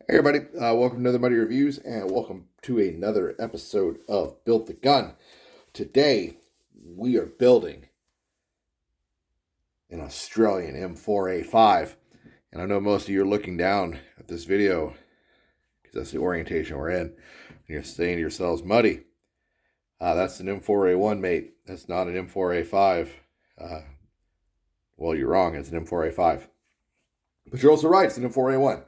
Hey everybody, welcome to another Muddy Reviews and welcome to another episode of Build the Gun. Today we are building an Australian M4A5, and I know most of you are looking down at this video because that's the orientation we're in, and you're saying to yourselves, Muddy, that's an M4A1, mate. That's not an M4A5. Well, you're wrong, it's an M4A5. But you're also right, it's an M4A1.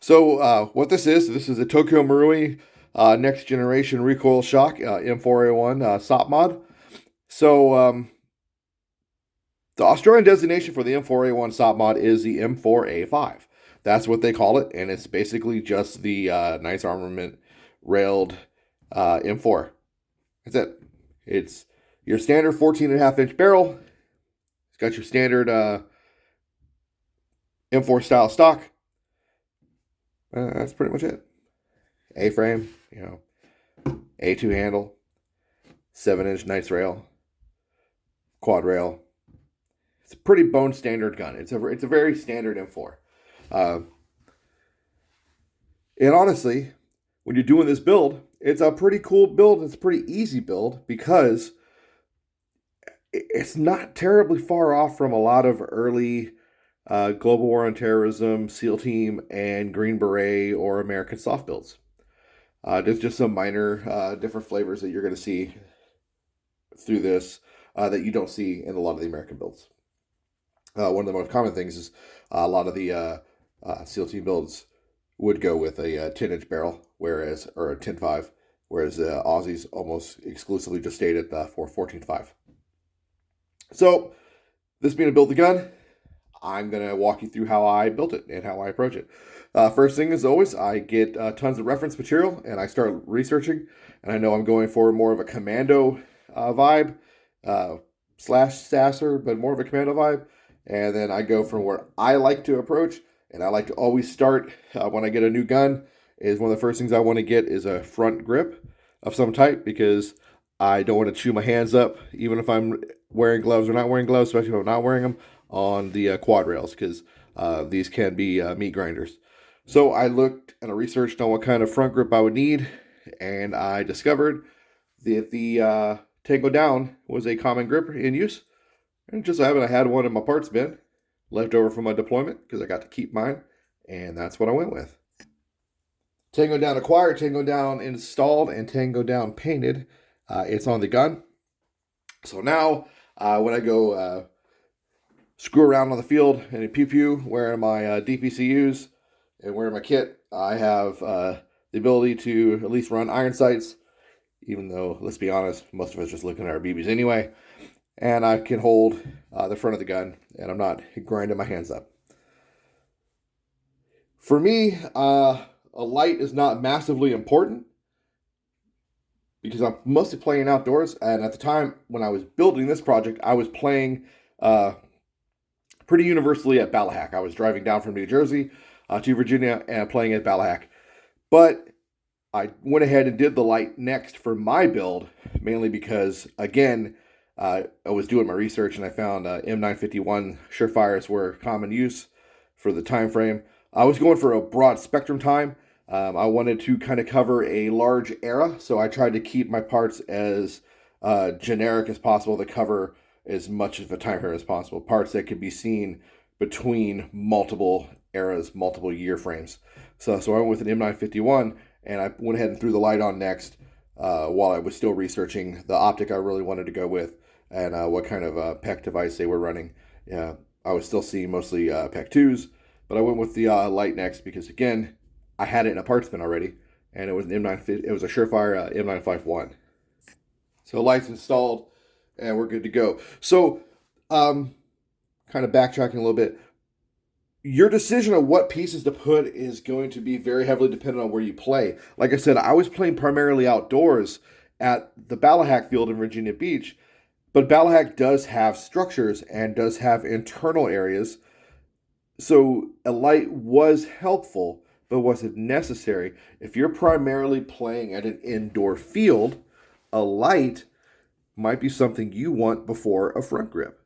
So what this is a Tokyo Marui next generation recoil shock M4A1 SOP mod. So the Australian designation for the M4A1 SOP mod is the M4A5. That's what they call it, and it's basically just the nice armament railed M4. That's it. It's your standard 14.5-inch barrel. It's got your standard M4 style stock. That's pretty much it. A-frame, A2 handle, 7-inch nice rail, quad rail. It's a pretty bone standard gun. It's a very standard M4. And honestly, when you're doing this build, it's a pretty cool build. It's a pretty easy build because it's not terribly far off from a lot of early Global War on Terrorism, SEAL Team, and Green Beret or American soft builds. There's just some minor different flavors that you're going to see through this that you don't see in a lot of the American builds. One of the most common things is a lot of the SEAL Team builds would go with a 10-inch barrel, or a 10.5, whereas Aussies almost exclusively just stayed at for 14.5. So, this being a build the gun, I'm going to walk you through how I built it and how I approach it. First thing, as always, I get tons of reference material and I start researching. And I know I'm going for more of a Commando vibe slash SASR, but more of a Commando vibe. And then I go from where I like to approach, and I like to always start when I get a new gun. Is one of the first things I want to get is a front grip of some type, because I don't want to chew my hands up, even if I'm wearing gloves or not wearing gloves, especially if I'm not wearing them on the quad rails, because these can be meat grinders. So I looked and I researched on what kind of front grip I would need, and I discovered that the Tango Down was a common grip in use. And just so happened I had one in my parts bin left over from my deployment because I got to keep mine, and that's what I went with. Tango Down acquired, Tango Down installed, and Tango Down painted. It's on the gun. So now when I go screw around on the field and pew pew wearing my DPCUs and wearing my kit, I have the ability to at least run iron sights, even though, let's be honest, most of us just looking at our BBs anyway. And I can hold the front of the gun, and I'm not grinding my hands up. For me, a light is not massively important because I'm mostly playing outdoors. And at the time when I was building this project, I was playing pretty universally at Ballahack. I was driving down from New Jersey to Virginia and playing at Ballahack. But I went ahead and did the light next for my build, mainly because, again, I was doing my research and I found M951 Surefires were common use for the time frame. I was going for a broad spectrum time. I wanted to kind of cover a large era, so I tried to keep my parts as generic as possible to cover as much of a time frame as possible. Parts that could be seen between multiple eras, multiple year frames. So I went with an M951, and I went ahead and threw the light on next while I was still researching the optic I really wanted to go with and what kind of PEC device they were running. I was still seeing mostly PEC 2s, but I went with the light next because, again, I had it in a parts bin already, and it was an it was a Surefire M951. So lights installed, and we're good to go. So, kind of backtracking a little bit, your decision on what pieces to put is going to be very heavily dependent on where you play. Like I said, I was playing primarily outdoors at the Ballahack field in Virginia Beach, but Ballahack does have structures and does have internal areas. So a light was helpful, but was it necessary? If you're primarily playing at an indoor field, a light might be something you want before a front grip.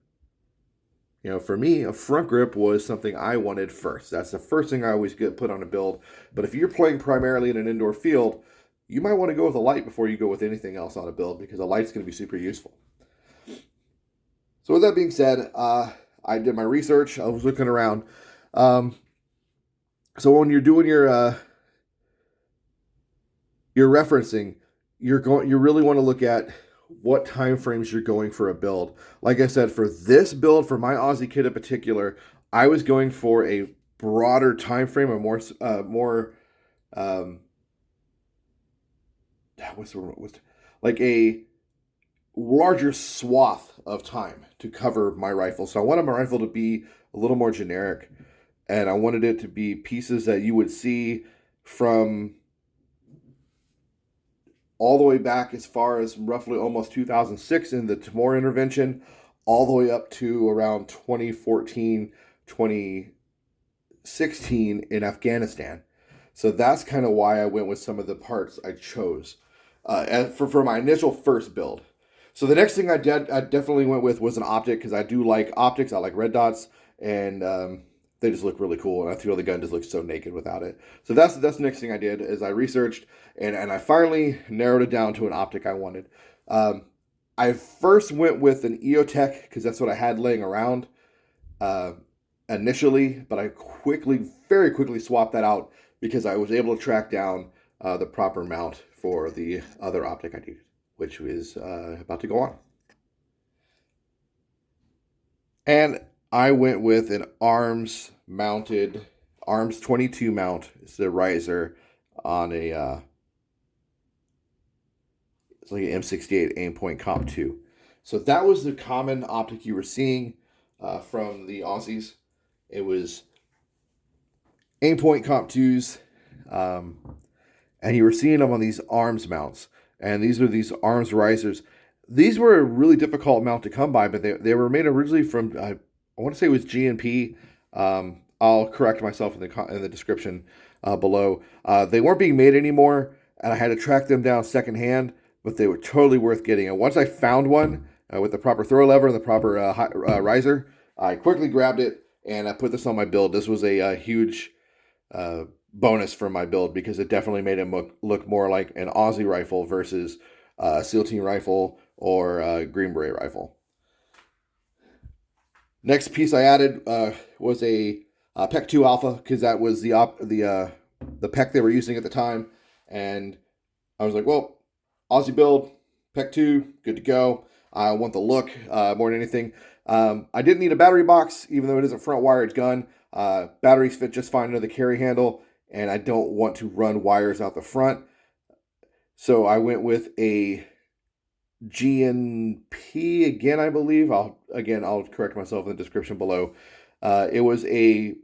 You know, for me, a front grip was something I wanted first. That's the first thing I always get put on a build. But if you're playing primarily in an indoor field, you might want to go with a light before you go with anything else on a build because a light's going to be super useful. So with that being said, I did my research. I was looking around. Um, so when you're doing your referencing, you really want to look at what time frames you're going for a build. Like I said, for this build, for my Aussie kit in particular, I was going for a broader time frame, a more um, what's like a larger swath of time to cover my rifle. So I wanted my rifle to be a little more generic, and I wanted it to be pieces that you would see from all the way back as far as roughly almost 2006 in the Timor intervention, all the way up to around 2014, 2016 in Afghanistan. So that's kind of why I went with some of the parts I chose for my initial first build. So the next thing I definitely went with was an optic because I do like optics. I like red dots, and they just look really cool. And I feel the gun just looks so naked without it. So that's the next thing I did is I researched and I finally narrowed it down to an optic I wanted. Um, I first went with an EOTech because that's what I had laying around uh, initially, but I very quickly swapped that out because I was able to track down the proper mount for the other optic I needed, which is about to go on. And I went with an arms 22 mount. It's the riser on it's like an M68 Aimpoint Comp 2. So that was the common optic you were seeing from the Aussies. It was Aimpoint Comp 2s, and you were seeing them on these arms mounts. And these are these arms risers. These were a really difficult mount to come by, but they were made originally from, I want to say it was GNP. I'll correct myself in the description below. They weren't being made anymore, and I had to track them down secondhand, but they were totally worth getting. And once I found one with the proper throw lever and the proper riser, I quickly grabbed it and I put this on my build. This was a huge bonus for my build because it definitely made it look more like an Aussie rifle versus a SEAL Team rifle or a Green Beret rifle. Next piece I added was a PEC 2 Alpha because that was the PEC they were using at the time, and I was like, well, Aussie build, PEC 2, good to go. I want the look more than anything. I didn't need a battery box, even though it is a front wired gun. Batteries fit just fine under the carry handle, and I don't want to run wires out the front. So I went with a GNP again, I believe. I'll correct myself in the description below. It was a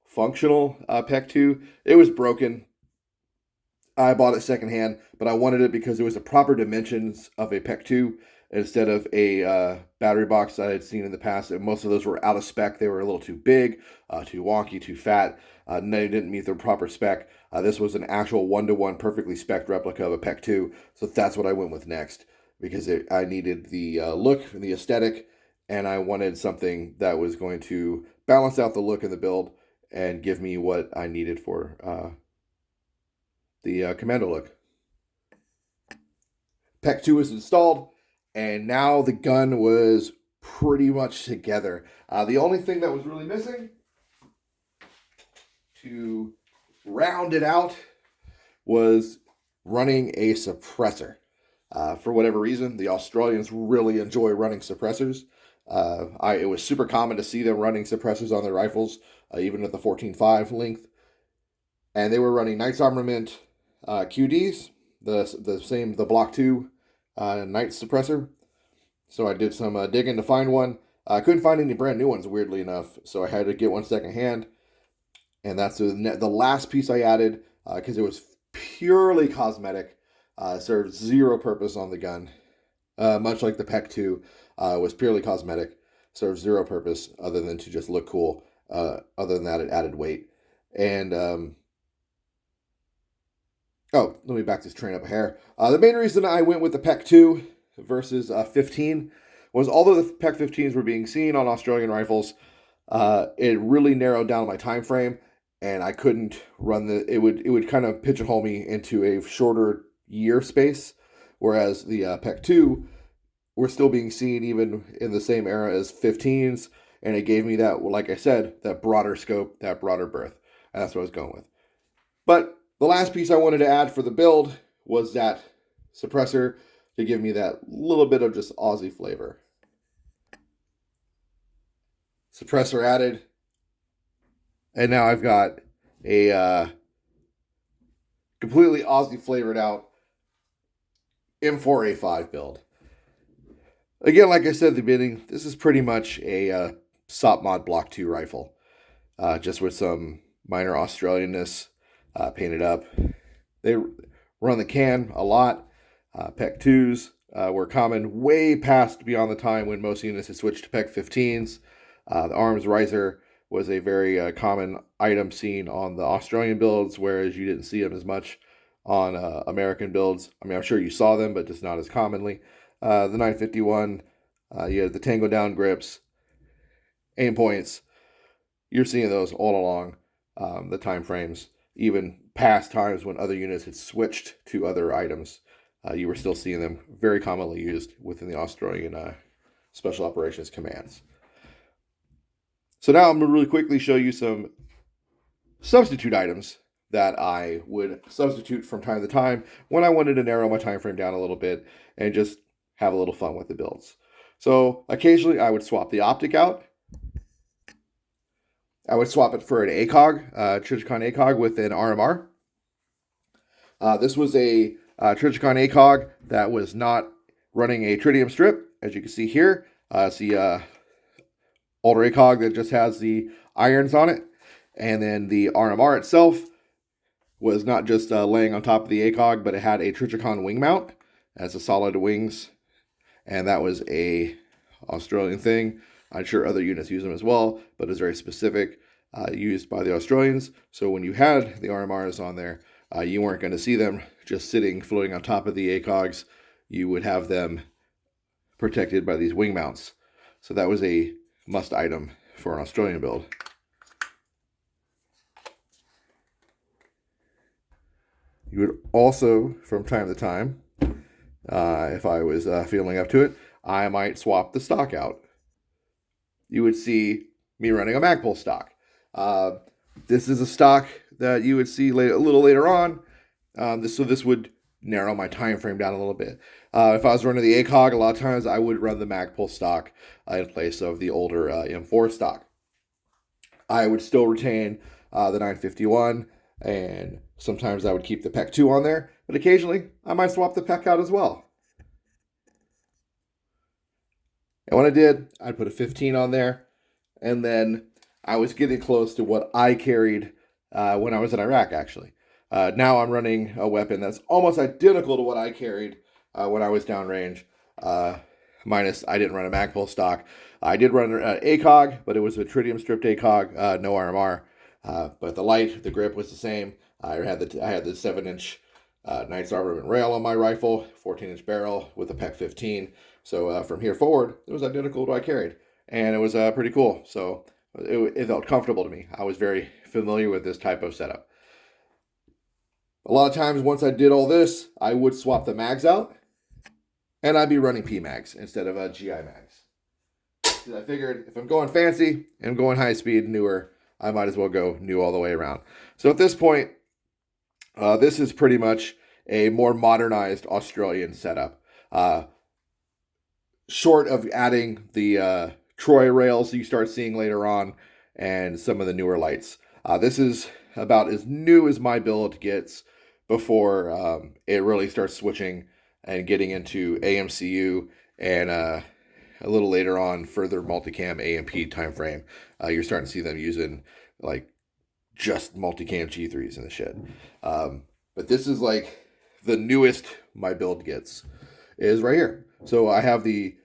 functional PEC 2. It was broken. I bought it secondhand, but I wanted it because it was the proper dimensions of a PEC 2 instead of a battery box I had seen in the past. And most of those were out of spec. They were a little too big, too wonky, too fat. They didn't meet the proper spec. This was an actual one-to-one perfectly spec'd replica of a PEC 2, so that's what I went with next because I needed the look and the aesthetic, and I wanted something that was going to balance out the look in the build and give me what I needed for the Commando look. PEC 2 was installed, and now the gun was pretty much together. The only thing that was really missing to round it out was running a suppressor. For whatever reason, the Australians really enjoy running suppressors. It was super common to see them running suppressors on their rifles, even at the 14.5 length. And they were running Knights Armament QDs, the Block 2 Knight suppressor. So I did some digging to find one. I couldn't find any brand new ones, weirdly enough, so I had to get one secondhand. And that's the last piece I added because it was purely cosmetic. Served zero purpose on the gun. Much like the PEC 2 was purely cosmetic. Served zero purpose other than to just look cool. Other than that, it added weight. And, let me back this train up a hair. The main reason I went with the PEC 2 versus 15 was although the PEC 15s were being seen on Australian rifles, it really narrowed down my time frame, and I couldn't run it would kind of pigeonhole me into a shorter year space, whereas the PEC 2 were still being seen even in the same era as 15s, and it gave me that, like I said, that broader scope, that broader berth, and that's what I was going with. But the last piece I wanted to add for the build was that suppressor to give me that little bit of just Aussie flavor. Suppressor added, and now I've got a completely Aussie flavored out M4A5 build. Again, like I said at the beginning, this is pretty much a SOP Mod Block 2 rifle, just with some minor Australianness painted up. They run the can a lot. PEC 2s were common way past beyond the time when most units had switched to PEC 15s. The arms riser was a very common item seen on the Australian builds, whereas you didn't see them as much on American builds. I mean, I'm sure you saw them, but just not as commonly. The 951, you had the Tango down grips, aim points. You're seeing those all along the time frames, even past times when other units had switched to other items. You were still seeing them very commonly used within the Australian Special Operations Commands. So now I'm going to really quickly show you some substitute items that I would substitute from time to time when I wanted to narrow my time frame down a little bit and just have a little fun with the builds. So occasionally I would swap the optic out. I would swap it for an ACOG, Trijicon ACOG with an RMR. This was a Trijicon ACOG that was not running a tritium strip, as you can see here. It's the older ACOG that just has the irons on it. And then the RMR itself was not just laying on top of the ACOG, but it had a Trijicon wing mount as a solid wings. And that was a Australian thing. I'm sure other units use them as well, but it's very specific, used by the Australians. So when you had the RMRs on there, you weren't going to see them just sitting, floating on top of the ACOGs. You would have them protected by these wing mounts. So that was a must item for an Australian build. You would also, from time to time, if I was feeling up to it, I might swap the stock out. You would see me running a Magpul stock. This is a stock that you would see a little later on. So this would narrow my time frame down a little bit. If I was running the ACOG, a lot of times I would run the Magpul stock in place of the older M4 stock. I would still retain the 951, and sometimes I would keep the PEC 2 on there, but occasionally I might swap the PEC out as well. And when I did, I'd put a 15 on there, and then I was getting close to what I carried when I was in Iraq, actually. Now I'm running a weapon that's almost identical to what I carried when I was downrange, minus I didn't run a Magpul stock. I did run an ACOG, but it was a tritium stripped ACOG, no RMR. But the light, the grip was the same. I had the 7-inch Knight's Armament rail on my rifle, 14-inch barrel with a PEC 15. So from here forward, it was identical to what I carried, and it was pretty cool. So it felt comfortable to me. I was very familiar with this type of setup. A lot of times, once I did all this, I would swap the mags out, and I'd be running P-mags instead of GI mags. Because I figured if I'm going fancy and I'm going high speed, newer, I might as well go new all the way around. So at this point, this is pretty much a more modernized Australian setup. Short of adding the Troy rails you start seeing later on and some of the newer lights. This is about as new as my build gets before it really starts switching and getting into AMCU and a little later on further multicam AMP time frame. You're starting to see them using like just multicam G3s and the shit. But this is like the newest my build gets is right here. So I have the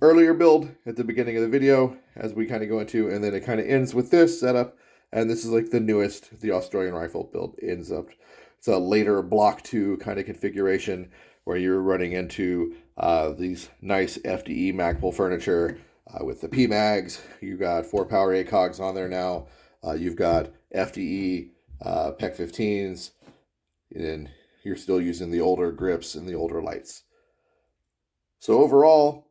earlier build at the beginning of the video as we kind of go into, and then it kind of ends with this setup. And this is like the newest, the Australian rifle build ends up. It's a later block 2 kind of configuration where you're running into these nice FDE Magpul furniture with the PMags. You've got 4 power ACOGs on there now. You've got FDE PEC 15s, and you're still using the older grips and the older lights. So overall,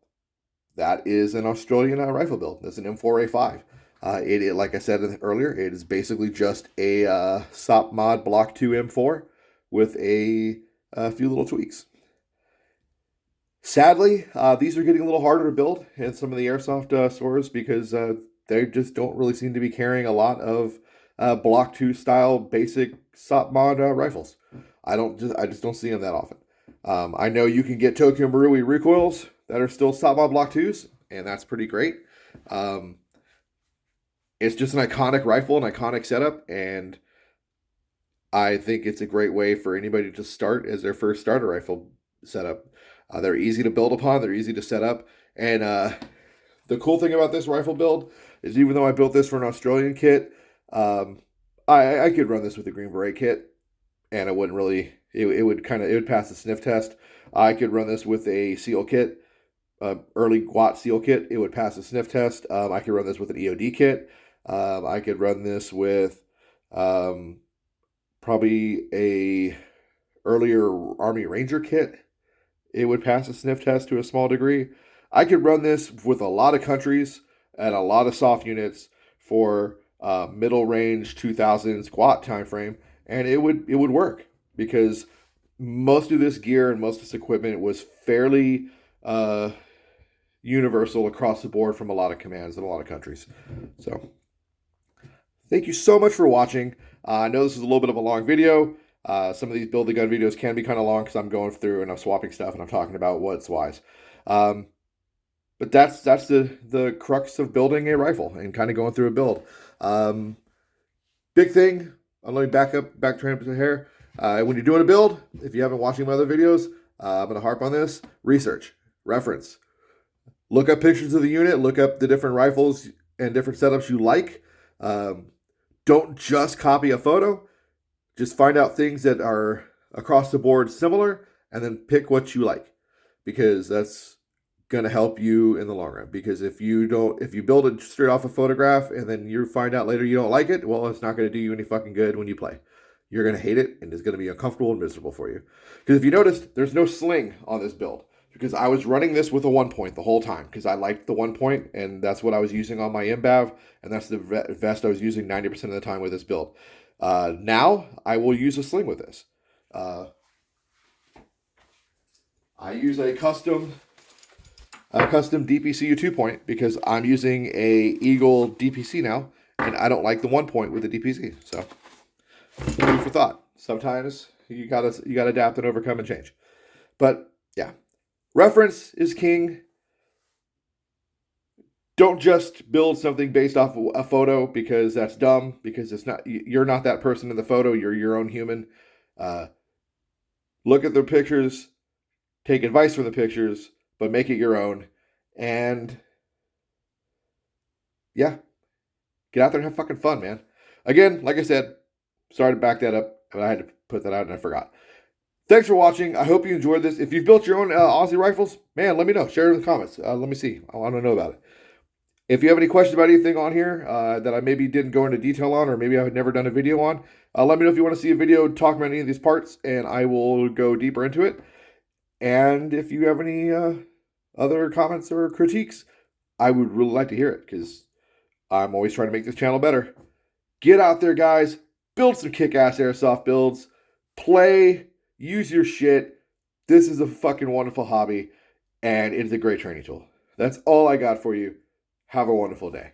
that is an Australian rifle build. That's an M4A5. It, like I said earlier, it is basically just a SOP mod Block 2 M4 with a few little tweaks. Sadly, these are getting a little harder to build in some of the airsoft stores because they just don't really seem to be carrying a lot of Block 2 style basic SOP mod rifles. I just don't see them that often. I know you can get Tokyo Marui recoils that are still SOP mod Block 2s, and that's pretty great. It's just an iconic rifle, an iconic setup, and I think it's a great way for anybody to start as their first starter rifle setup. They're easy to build upon, they're easy to set up, and the cool thing about this rifle build is even though I built this for an Australian kit, I could run this with a Green Beret kit, and it wouldn't really, it would pass the sniff test. I could run this with a SEAL kit, early GWAT SEAL kit, it would pass the sniff test. I could run this with an EOD kit. I could run this with probably a earlier Army Ranger kit. It would pass the sniff test to a small degree. I could run this with a lot of countries and a lot of soft units for middle range 2000s GWAT time frame, and it would work because most of this gear and most of this equipment was fairly universal across the board from a lot of commands in a lot of countries. So thank you so much for watching. I know this is a little bit of a long video. Some of these build the gun videos can be kind of long because I'm going through and I'm swapping stuff and I'm talking about what's wise. But that's the crux of building a rifle and kind of going through a build. Big thing, let me backtrack to here. When you're doing a build, if you haven't watched my other videos, I'm going to harp on this. Research, reference. Look up pictures of the unit, look up the different rifles and different setups you like. Don't just copy a photo. Just find out things that are across the board similar and then pick what you like, because that's going to help you in the long run. Because if you build it straight off a photograph and then you find out later you don't like it, well, it's not going to do you any fucking good when you play. You're going to hate it and it's going to be uncomfortable and miserable for you. Because if you noticed, there's no sling on this build because I was running this with a 1-point the whole time because I liked the 1-point and that's what I was using on my MBAV, and that's the vest I was using 90% of the time with this build. Now I will use a sling with this. I use a custom DPCU 2-point because I'm using a Eagle DPC now, and I don't like the 1-point with the DPC. So, food for thought. Sometimes you gotta adapt and overcome and change. But yeah, reference is king. Don't just build something based off of a photo because that's dumb, because you're not that person in the photo, you're your own human. Look at the pictures, take advice from the pictures, but make it your own. And yeah, get out there and have fucking fun, man. Again, like I said, sorry to back that up, but I had to put that out and I forgot. Thanks for watching. I hope you enjoyed this. If you've built your own Aussie rifles, man, let me know. Share it in the comments. Let me see. I want to know about it. If you have any questions about anything on here that I maybe didn't go into detail on, or maybe I've never done a video on, let me know if you want to see a video talking about any of these parts, and I will go deeper into it. And if you have any other comments or critiques, I would really like to hear it, because I'm always trying to make this channel better. Get out there, guys. Build some kick-ass airsoft builds. Play. Use your shit. This is a fucking wonderful hobby, and it's a great training tool. That's all I got for you. Have a wonderful day.